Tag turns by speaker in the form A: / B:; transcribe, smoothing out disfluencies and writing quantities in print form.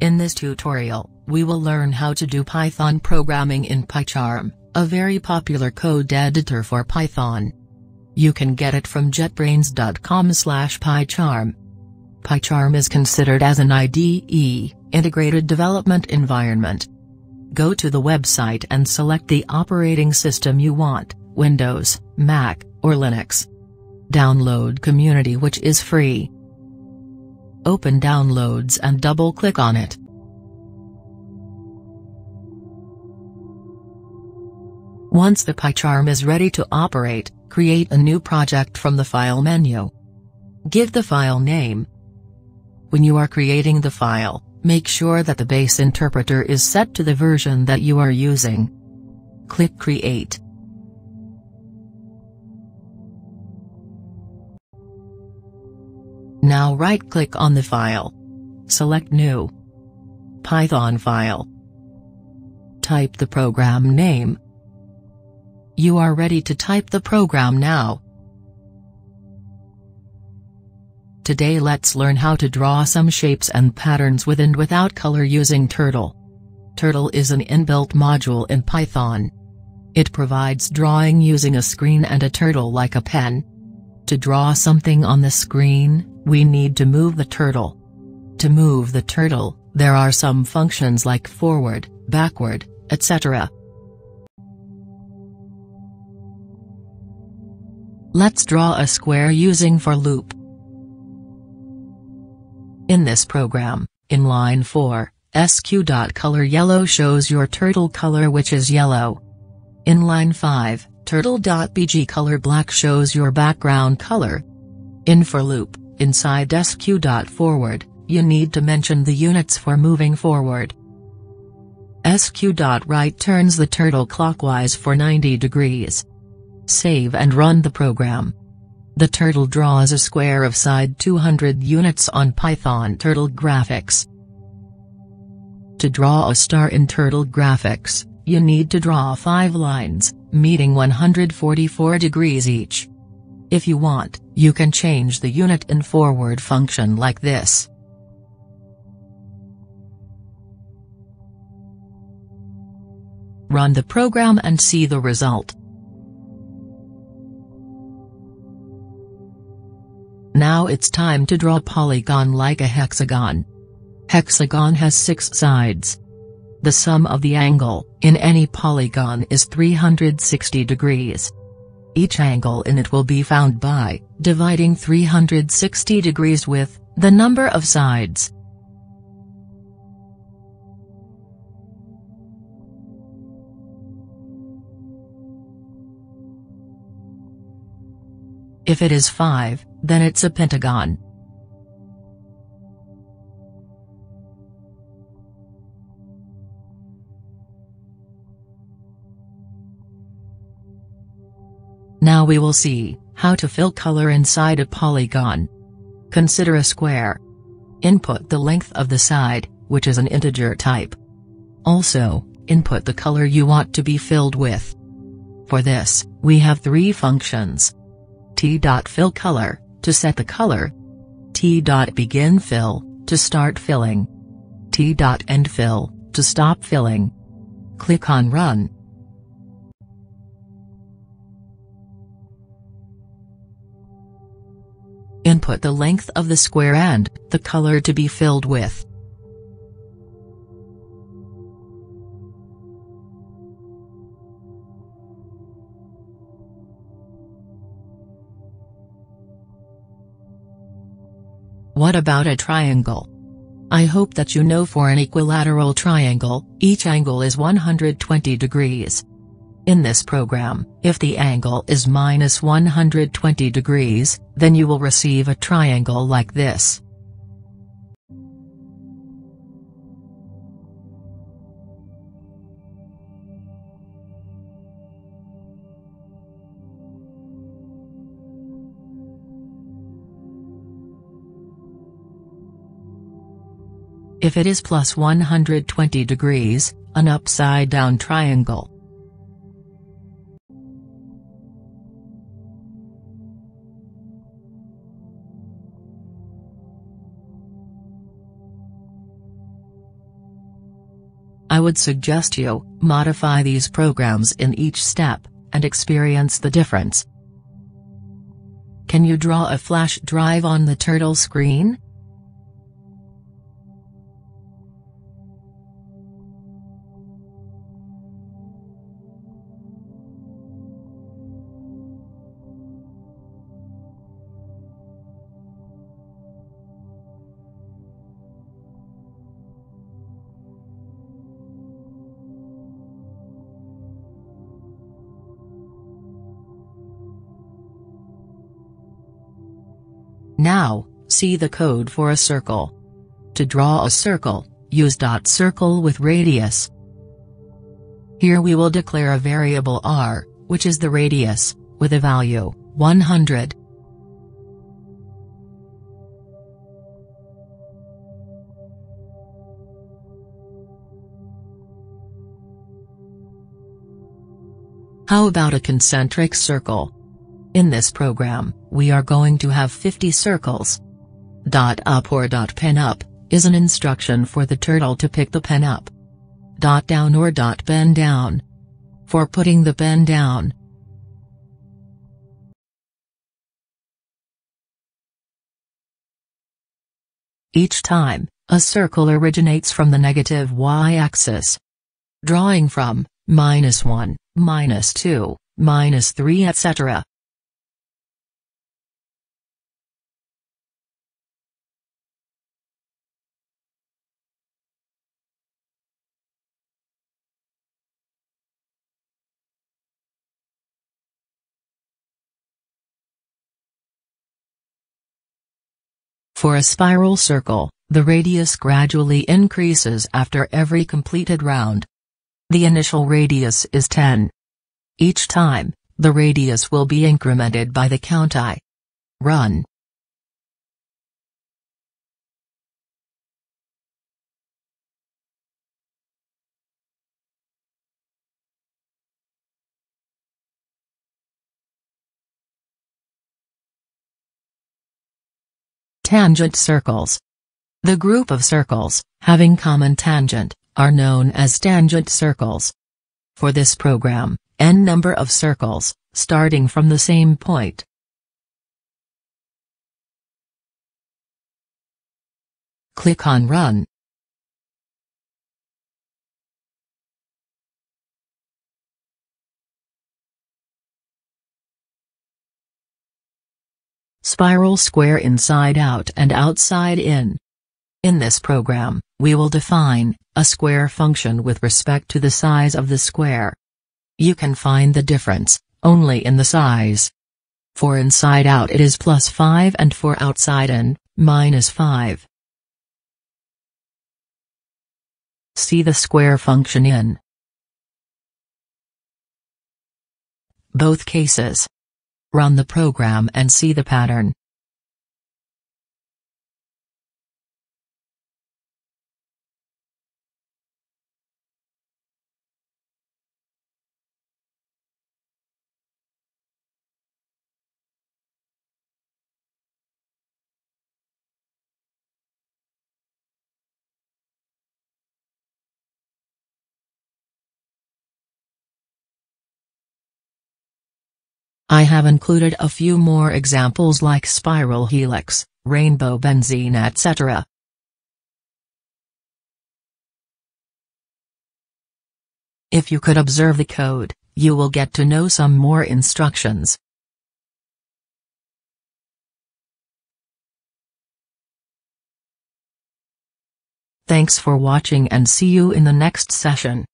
A: In this tutorial, we will learn how to do Python programming in PyCharm, a very popular code editor for Python. You can get it from jetbrains.com/PyCharm. PyCharm is considered as an IDE, integrated development environment. Go to the website and select the operating system you want, Windows, Mac, or Linux. Download Community, which is free. Open Downloads and double-click on it. Once the PyCharm is ready to operate, create a new project from the File menu. Give the file name. When you are creating the file, make sure that the base interpreter is set to the version that you are using. Click Create. Now right-click on the file. Select New. Python file. Type the program name. You are ready to type the program now. Today let's learn how to draw some shapes and patterns with and without color using Turtle. Turtle is an inbuilt module in Python. It provides drawing using a screen and a turtle like a pen. To draw something on the screen, we need to move the turtle. To move the turtle, there are some functions like forward, backward, etc. Let's draw a square using for loop. In this program, in line 4, sq.color yellow shows your turtle color, which is yellow. In line 5, turtle.bg color black shows your background color. In for loop, inside sq.forward, you need to mention the units for moving forward. sq.right turns the turtle clockwise for 90 degrees. Save and run the program. The turtle draws a square of side 200 units on Python Turtle Graphics. To draw a star in Turtle Graphics, you need to draw 5 lines, meeting 144 degrees each. If you want, you can change the unit in forward function like this. Run the program and see the result. Now it's time to draw a polygon like a hexagon. Hexagon has 6 sides. The sum of the angle in any polygon is 360 degrees. Each angle in it will be found by dividing 360 degrees with the number of sides. If it is 5, then it's a pentagon. Now we will see how to fill color inside a polygon. Consider a square. Input the length of the side, which is an integer type. Also, input the color you want to be filled with. For this, we have 3 functions. t.fillColor, to set the color. t.beginFill, to start filling. t.endFill, to stop filling. Click on Run. Input the length of the square and the color to be filled with. What about a triangle? I hope that you know for an equilateral triangle, each angle is 120 degrees. In this program, if the angle is minus 120 degrees, then you will receive a triangle like this. If it is plus 120 degrees, an upside-down triangle. I would suggest you modify these programs in each step, and experience the difference. Can you draw a flash drive on the turtle screen? Now, see the code for a circle. To draw a circle, use .circle with radius. Here we will declare a variable r, which is the radius, with a value 100. How about a concentric circle? In this program, we are going to have 50 circles. .up or .pen up is an instruction for the turtle to pick the pen up. .down or .pen down for putting the pen down. Each time, a circle originates from the negative y-axis. Drawing from -1, -2, -3 etc. For a spiral circle, the radius gradually increases after every completed round. The initial radius is 10. Each time, the radius will be incremented by the count I. Run. Tangent circles. The group of circles, having common tangent, are known as tangent circles. For this program, n number of circles, starting from the same point. Click on Run. Spiral square inside out and outside in. In this program, we will define a square function with respect to the size of the square. You can find the difference only in the size. For inside out it is +5 and for outside in, -5. See the square function in both cases. Run the program and see the pattern. I have included a few more examples like spiral helix, rainbow benzene etc. If you could observe the code, you will get to know some more instructions. Thanks for watching and see you in the next session.